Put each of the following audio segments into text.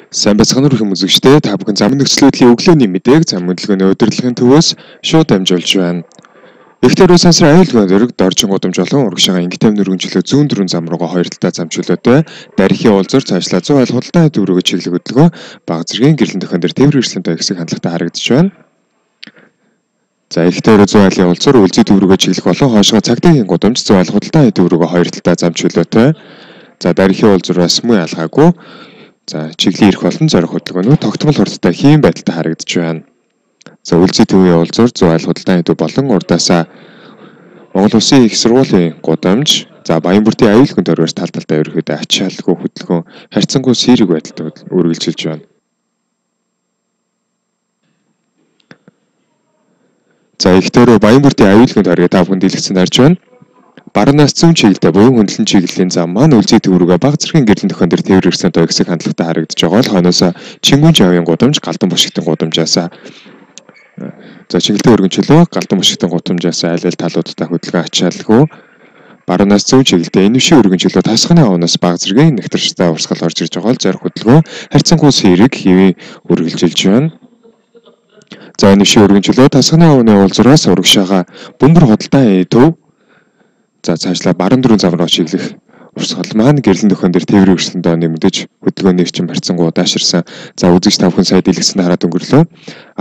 Сайн бацхан өрхөн үзэгчдээ та бүхэн замын нөхцөлөдлийн өглөөний мэдээг замын хөдөлгөөний удирдлагын төвөөс шууд дамжуулж байна. Эхлээд сансар аюулгүй дөрөг доржин гудамж болон урагшаага ингээм нөргөнчлөө зүүн дөрвөн зам руугаа хоёр талдаа замчлуулаатай дарихын уулзуур цаашлаа 100 айл худалдааны төврөгөө чиглэх хөдөлгөөн бага зэргийн гэрлэн төхөн дээр тээвэр эрсдэлтэй тохисыг хандлагатай харагдаж байна. За ихтэй 100 айлын уулзуур үлзий төврөгөө чиглэх болон хоошоо цагдаагийн гудамж 100 айл худалдааны төврөгөө хоёр талдаа замчлуулаатай. За дарихын уулзуураас муу ялгаагүй. За чиглэл ирэх болон зорих хөдөлгөөнүүд тогтмол хурдтай хийм байдалтай харагдаж байна. За үлзий төвийн уулзуур 100 айл худалдааны төв болон урдаасаа Монгол Улсын их сургуулийн гудамж за Баянбүртийн аюулгүй дөрвөөс тал талдаа ерөөхдөө ачааллгүй хөдөлгөөн харьцангуй сэрэг байдалтай үргэлжилж байна. За их дөрөв Баянбүртийн аюулгүй дөрвийг тав хүн дэлгэцэн харж байна. Баруунаас зүүн чиглэлдээ буюу хөндлөн чиглэлийн зам маань үлзий төврөгөө бага зэргийн гэрлэн төхөн дээр тээвэр эрсдэлтэй тохисыг хандлагатай харагдаж байгаа бол хойноос Чингүн жавын гудамж галдан бушигтын гудамжаасаа за чиглэлтэй өргөнчлөө галдан бушигтын гудамжаас айл талуудтай хөдөлгөөн ачааллгүй баруунаас зүүн чиглэлдээ энэвшийн өргөнчлөө тасганы авнаас бага зэргийн нэгтрштэй урсгал орж ирж байгаа бол зорих хөдөлгөөн харьцангуй сэрэг хэвийн үргэлжилж байна. За энэвшийн өргөнчлөө тасганы авны уулзуураас урагшаага бөмбөр худалдааны төв за цаашлаа баруун дөрвөн зам руу чиглэх урсгал маань гэрлэн төхөн дээр тээврийн өрсөлдөндөө нэмэгдэж хөдөлгөөний эрчим харьцангуй удаашрсан. За үзэгч та бүхэн сая дэлгэцэнд хараад өнгөрлөө.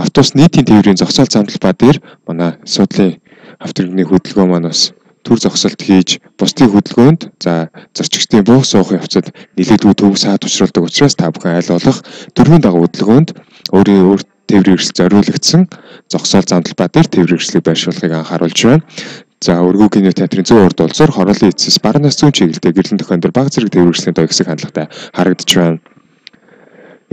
Автобус нийтийн тээврийн зогсоол замталбаа дээр манай асуудлын авторгны хөдөлгөөн маань бас төр зогсолт хийж бусдын хөдөлгөөнд за зорчигчдын буух суух явцад нэлээдгүй төв саад учруулдаг учраас та бүхэн аль болох төрийн дагуу хөдөлгөөнд өөрийн тээврийн эрсдэл зориулагдсан зогсоол замталбаа дээр тээврийн эрсдлийг байршуулахыг анхааруулж байна. За өргөө кино театрын 100 урд улсаар хороолын эцэс баруунаас зүүн чиглэлдээ гэрлэн төхөн дээр бага зэрэг тээвэр эрсдлийн тохисыг хандлагатай харагдаж байна.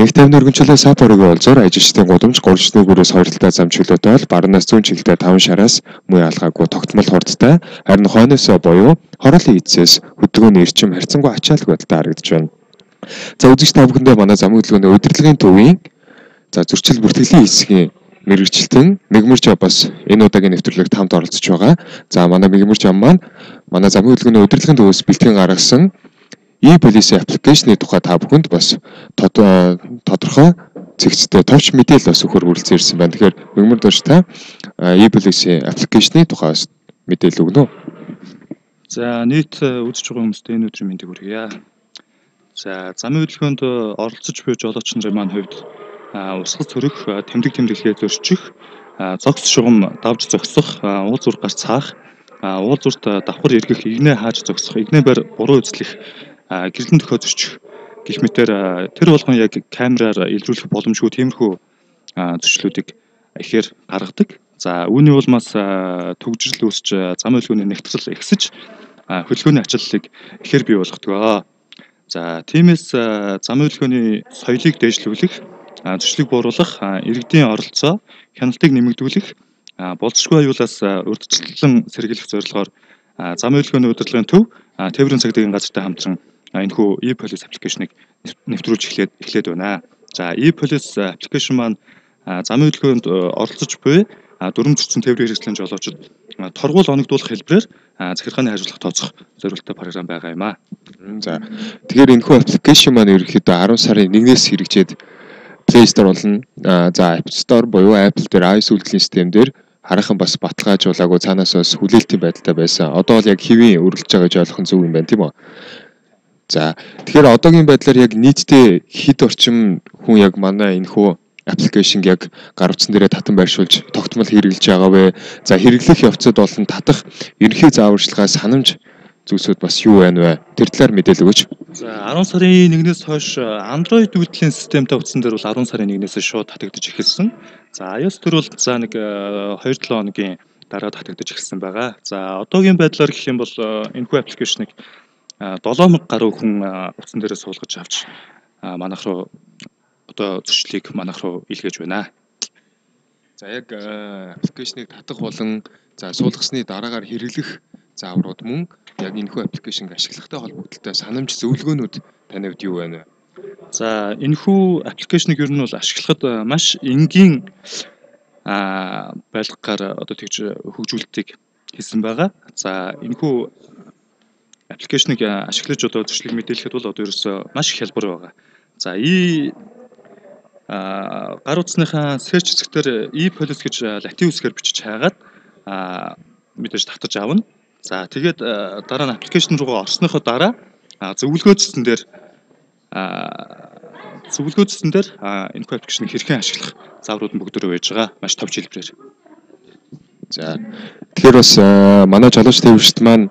Инх тавны өргөнчлөө сапорогийн уулзуур ажилчдын гудамж 3 нүгээрээс 2 талдаа замчлуулаатай бол баруунаас зүүн чиглэлдээ 5 шараас муу ялгаагүй тогтмол хурдтай харин хойноосоо буюу хороолын эцэс хөдөлгөөний эрчим харьцангуй ачааллгүй байдалтай харагдаж байна. За үзэгч та бүхэндээ манай замын хөдөлгөөний удирдлагын төвийн за зөрчил бүртгэлийн хэсгийн мэрэгчлэн мэгмэрч бас энэ удаагийн нэвтрүүлэгт хамт оролцож байгаа. За манай мэгмэрч маань манай замын хөдөлгөөний удирдлагын төвөөс бэлтгэн гаргасан e-policy аппликейшны тухай та бүхэнд бас тодорхой зэгцтэй товч мэдээлэл бас өгөхөр хүрэлцэн ирсэн байна. Тэгэхээр мэгмэр дууш та e-policy аппликейшны тухай бас мэдээлэл өгнө үү? За нийт үзэж байгаа хүмүүст энэ өдрийн мэндийг хүргье. За замын хөдөлгөөнд оролцож буй жолооч нарын маань хувьд усгал цөрөх, тэмдэглэлээ зөрчих, зогс шугам давж зогсох, уулзуур гарч цаах, уулзуурт давхар эргэх, игнээ хааж зогсох, игнээбэр буруу үзлэх, гэрлэн төхөө зөрчих гэх мэтээр тэр болгон яг камераар илрүүлэх боломжгүй тиймэрхүү зөрчлүүдийг ихээр гаргадаг. За үүний улмаас төгжрөл үүсч замын хөдөлгөөний нэгтгэл ихсэж хөдөлгөөний ачааллыг ихээр бий болгодог. За тиймээс замын хөдөлгөөний соёлыг дээшлүүлэх, зөрчлийг бууруулах, иргэдийн оролцоо, хяналтыг нэмэгдүүлэх, болзошгүй аюулаас урьдчилан сэргийлэх зорилгоор замын хөдөлгөөний удирдлагын төв тээврийн цагдаагийн газартай хамтран энэхүү e-policy аппликейшнийг нэвтрүүлж эхлээд байна. За e-policy аппликейшн маань замын хөдөлгөөнд оролцож буй дүрм зөрчсөн тээврийн хэрэгслийн жолоочид торгуул оногдуулах хэлбэрээр захиргааны хариуцлага тооцох зорилттой програм байгаа юм аа. За тэгэхээр энэхүү аппликейшн маань ерөнхийдөө 10 сарын 1-ээс хэрэгжээд Play Store болно. За App Store буюу Apple дээр iOS үйлдвэрлэлийн систем дээр хараахан бас баталгаажуулаагүй цаанаас бас хүлээлтийн байдалтай байсан. Одоо бол яг хэвийн үргэлж байгаа гэж ойлгох нь зөв юм байна тийм үү? За тэгэхээр одоогийн байдлаар яг нийтдээ хэд орчим хүн яг манай энэхүү аппликейшнг яг гар утсан дээрээ татан байршуулж тогтмол хэрэглэж байгаа вэ? За хэрэглэх явцад болон татах ерөнхий зааварчилгаа санамж зүйлсүүд бас юу байна вэ? Тэр талаар мэдээлэл өгөөч. За 10 сарын 1-ээс хойш Android үйлдвэрлэлийн системтэй утсан дээр бол 10 сарын 1-ээс шууд татагдаж эхэлсэн. За iOS төр бол за нэг 2-7 хоногийн дараа татагдаж эхэлсэн байгаа. За одоогийн байдлаар гэх юм бол энэхүү аппликейшнийг 7000 гаруй хүн утсан дээрээ суулгаж авч манайх руу одоо зөрчлийг манайх руу илгээж байна. За яг аппликейшнийг татах болон за суулгасны дараагаар хэрэглэх зааврууд мөн яг энэхүү аппликейшнг ашиглахтай холбогдолтой санамж зөвлөгөөнүүд таны хувьд юу байна вэ? За энэхүү аппликейшнийг ер нь бол ашиглахад маш энгийн байлгагаар одоо тэгж хөгжүүлэлтийг хийсэн байгаа. За энэхүү аппликейшнийг ашиглаж одоо зөрчлийг мэдээлэхэд бол одоо ерөөсөө маш их хялбар байгаа. За гар утасныхаа search хэсгээр e-police гэж латин үсгээр бичиж хаагаад мэдээж татаж авна. За тэгээд дараа нь аппликейшн руугаа орсныхоо дараа зөвлөгөөцсөн дээр энэ аппликейшнийг хэрхэн ашиглах зааврууд нь бүгд байж байгаа. Маш товч хэлбэрээр. За тэгэхээр бас манай жолооч төвшөлт маань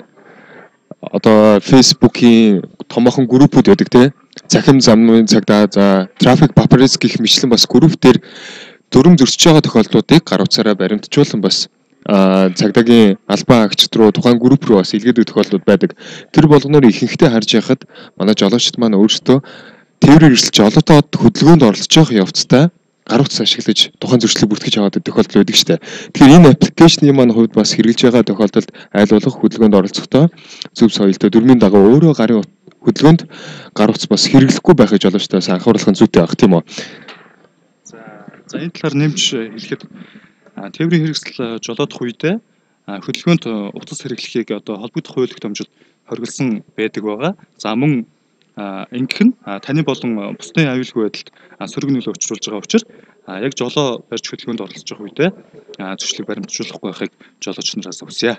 одоо Facebook-ийн томоохон группүүд байдаг тий. Захим замын цагдаа за трафик папарацци гэх мэтлэн бас групп дээр дүрм зөрчиж байгаа тохиолдлуудыг гар утсаараа баримтжуулан бас цагдаагийн албан агчид руу тухайн групп руу бас илгээдэг тохиолдлууд байдаг. Тэр болгоноор ихэнхдээ харж яхад манай жолоочд маань өөрсдөө тээврээр ирсэлж олоотоод хөдөлгөөнд оролцож явах явцдаа гар утас ашиглаж тухайн зөрчлийг бүртгэж аваад тохиолдол байдаг шүү дээ. Тэгэхээр энэ аппликейшны маань хувьд бас хэрэгжилж байгаа тохиолдолд айл болох хөдөлгөөнд оролцохдоо зөв соёлтой дүрмийн дагуу өөрөө гарын хөдөлгөөнд гар утас бас хэрэглэхгүй байхыг жолоочдоос анхааруулах нь зүйтэй байх тийм үү? За энэ талаар нэмж хэлэхэд тээврийн хэрэгсэл жолоодох үедээ хөдөлгөөнд утас хэрэглэхийг одоо холбогдох хууль тогтоомжид хориглосон байдаг байгаа. За мөн ингэх нь таны болон бусдын аюулгүй байдалд сөрөг нөлөө учруулж байгаа учраас яг жолоо барьж хөдөлгөөнд оролцож байгаа үедээ зөрчлийг баримтжуулахгүй байхыг жолооч нараас хүсье.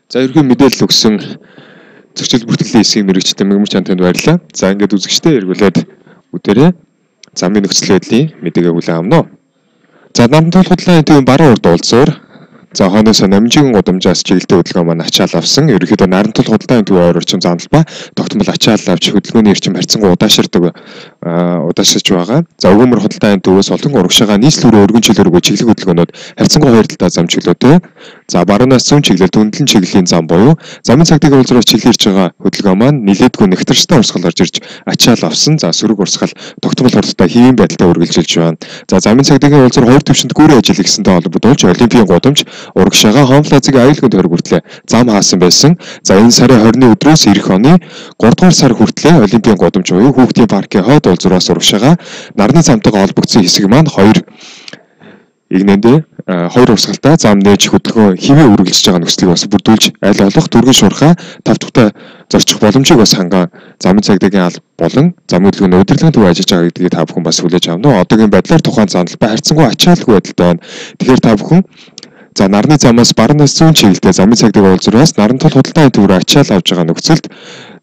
За ерөнхий мэдээлэл өгсөн зөрчил бүртгэлийн хэсгийн мэрэгчтэй мэгмар чантанд баярлалаа. За ингээд үзэгчтэй эргүүлээд үдээрээ замын нөхцөл байдлын мэдээгээ хүлээн авна уу. За Нарантал худлааны төвийн баруун урд уулзуур за хойноос намжигын гудамжаас чиглэлтэй хөдөлгөөн маань ачаал авсан. Ерөнхийдөө Нарантал худлааны төвийн ойр орчим замдалбай тогтмол ачаал авч хөдөлгөөний эрчим харьцангуй удаашрдаг удаашрж байгаа. За өгөөмөр худлааны төвөөс олон урагшаага нийслэл өргөн чиглэлрүү чиглэг хөдөлгөөнүүд харьцангуй хоёр талдаа зам чиглэлтэй. За баруунаас зүүн чиглэлд хөндлөн чиглэлийн зам буюу замын цагдаагийн уулзруур чиглэлж байгаа хөдөлгөөн маань нилээдгүй нэгтэрчтэй урсгал орж ирж ачаал авсан. За сөрөг урсгал тогтмол хурдтай хэвийн байдалтай үргэлжилж байна. За замын цагдаагийн уулзруур хоёр төвшөнд гүрэн ажил хийсэнтэй холбогдуулж олимпийн гудамж урагшаага Хомлазыг аюулгүй төр хүртлээ зам хаасан байсан. За энэ сарын 20-ны өдрөөс эх оны 3 дугаар сар хүртлээ олимпийн гудамж буюу хүүхдийн паркийн хойд уулзуураас урагшаага нарны замтайгаа холбогдсон хэсэг маань хоёр урсгалтай зам нээж хөдөлгөөн хэвээ үргэлжлэж байгаа нөхцөлийг бас бүрдүүлж аль болох түргэн шуурхаа тав тухтай зорчих боломжийг бас хангаан замын цагдаагийн алба болон замын хөдөлгөөний удирдлагын төв ажиллаж байгаа гэдгийг та бүхэн бас хүлээж авна. Одоогийн байдлаар тухайн замдалбай харьцангуй ачаалгүй байдалтай байна. Тэгэхээр та бүхэн за нарны замаас баруунаас зүүн чиглэлтэй замын цагдаагийн уулзуураас Нарантал худалдааны төв рүү ачаал авж байгаа нөхцөлд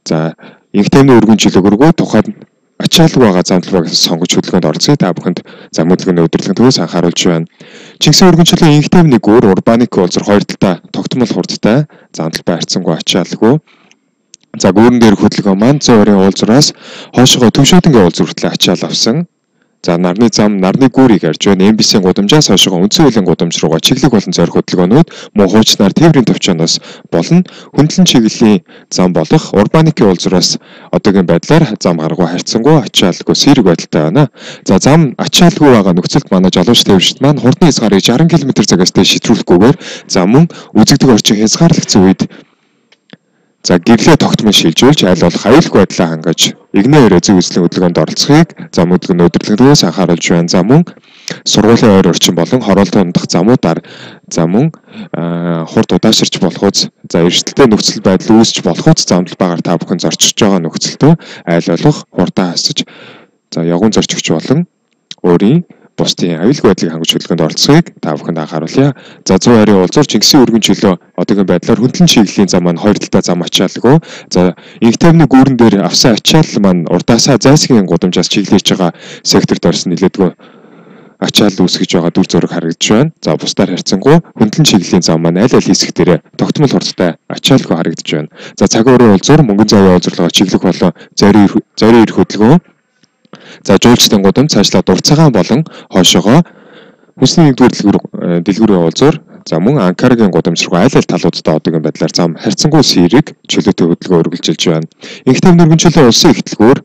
за инх таймны өргөн чөлөөгөргөө тухайн ачаалгүй байгаа замдалбайг сонгож хөдөлгөөнд оролцъё. Та бүхэнд замын хөдөлгөөний удирдлагын төвөөс анхааруулж байна. Чингисийн өргөн чөлөө инх таймны гүр урбаник уулзуур хоёр талдаа тогтмол хурдтай замдалбай харьцангуй ачаалгүй. За гүүрэн дээр хөдөлгөөн маань 100 орын уулзуураас хоошоо Төвшөөдөнгөө уулзуур хүртэл ачаал авсан. За нарны зам нарны гүүрийг арж байна. MBC-ийн гудамжаас хойшоо үндсэн хуулийн гудамж руугаа чиглэг болон зорих хөдөлгөөнүүд мөн хуучнаар тээврийн төвчөөноос болон хөндлөн чиглэлийн зам болох урбаникийн уулзуураас одоогийн байдлаар зам гаргуу харьцангуй ачаалгүй сэрэг байдалтай байна. За зам ачаалгүй байгаа нөхцөлд манай жолооч тээвршилт маань хурдны хязгаарыг 60 км/цагаас дээш шитрүүлэхгүйгээр зам мөн үзэгдэх орчин хязгаарлагдсан үед за гэрлээ тогтмол шилжүүлж аль болох аюулгүй байдлаа хангаж игнэ өрөө зөв үзлийн хөдөлгөөнд оролцохыг зам хөдөлгөөний удирдлагаас анхааруулж байна. За мөн сургуулийн ойр орчин болон хороолтын ундах замуудаар за мөн хурд удаашрч болохоос за эрсдэлтэй нөхцөл байдал үүсч болохоос замдалбайгаар та бүхэн зорчиж байгаа нөхцөлтөө аль болох хурдаа хасаж за явган зорчигч болон өөрийн бусдын аюулгүй байдлыг хангаж хөдөлгөөнд оролцохыг та бүхэнд анхааруулъя. За 100 орын уулзуур Чингисийн өргөн чөлөө одоогийн байдлаар хөндлөн чиглэлийн зам маань хоёр талдаа зам ачаалгүй. За инх таймны гүүрэн дээр авсан ачаал маань урдаасаа зайсгийн гудамжаас чиглэж байгаа секторт орсон нилээдгүй ачаал үүсгэж байгаа дүр зураг харагдж байна. За бусдаар харьцангуй хөндлөн чиглэлийн зам маань аль аль хэсэгтэрээ тогтмол хурдтай ачаалгүй харагдж байна. За цаг уурын уулзуур мөнгөн завын уулзуурлага чиглэх болон зорийн ирэх хөдөлгөөн за жуулчдын гудамж цаашлаад уртцаагаан болон хоошоогоо хүнсний нэгдүгээр дэлгүүрийн уулзуур за мөн Анкарагийн гудамж руу аль аль талуудаа одоогийн байдлаар зам харьцангуй сэрэг чөлөөтэй хөдөлгөөн үргэлжилж байна. Инх тайвны өргөн чөлөө улсын их дэлгүүр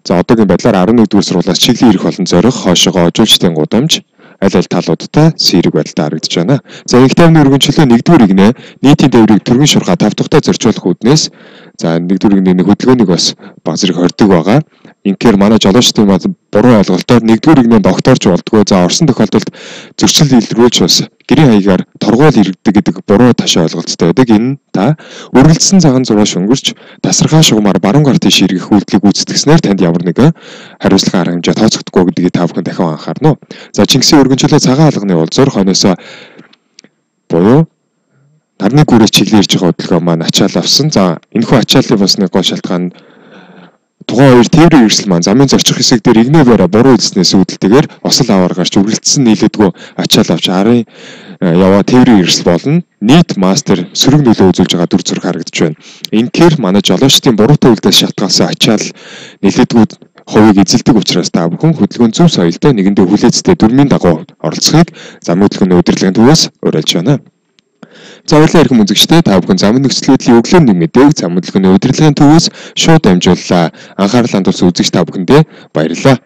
за одоогийн байдлаар 11-р сургуулиас чиглэлийн ирэх болон зорих хоошоогоо жуулчдын гудамж аль аль талуудаа сэрэг байдалтай харагдж байна. За инх тайвны өргөн чөлөө 1-р игнэ нийтийн тээврийг түргэн шурхаа тав тухтай зорчуулах үүднээс за 1-р игнэний хөдөлгөөнийг бас баг зэрэг хордог байгаа. Инхээр манай жолоочдын буруу ойлголтоор нэгдүгээр игнээ докторч болдгоо. За орсон тохиолдолд зөрчил илрүүлж бас гэрийн хаягаар торгуул иргэдэг гэдэг буруу ташаа ойлголттой байдаг. Энэ та үргэлжлсэн цагаан зураач өнгөрч тасархаа шугамар баруун гар тийш эргэх үйлдэлийг гүйцэтгснээр танд ямар нэгэн хариуцлагын арга хэмжээ тооцогдохгүй гэдгийг та бүхэн дахин анхаарна уу. За Чингисийн өргөнчлөө цагаан алганы улзуур хойноосоо буюу нарны гүрээс чиглэн ирж байгаа хөдөлгөөн маань ачаал авсан. За энэхүү ачааллын бас нэг гол шалтгаан тухайн хоёр тээврийн хэрэгсэл маань замын зорчих хэсэг дээр игнээ бараа буруу эзэснээс үүдэлтэйгээр осол аваар гарч үргэлжлсэн нийлээдгүй ачаал авч арын яваа тээврийн хэрэгсэл болон нийт мастер сөрөг нөлөө үзүүлж байгаа дүр зураг харагдаж байна. Инхээр манай жолоочдын буруутай үйлдэлээс шалтгаалсан ачаал нийлээдгүй хувийг эзэлдэг учраас та бүхэн хөдөлгөөний зөв соёлтой нэгэндээ хүлээцтэй дүрмийн дагуу оролцохыг замын хөдөлгөөний удирдлагын төвөөс уриалж байна. За баярлалаа эрхэм үзэгчдээ та бүхэн замын нөхцөл байдлын өглөөний мэдээг замын хөдөлгөөний удирдлагын төвөөс шууд дамжууллаа. Анхаарал хандуулсан үзэгч та бүхэндээ баярлалаа.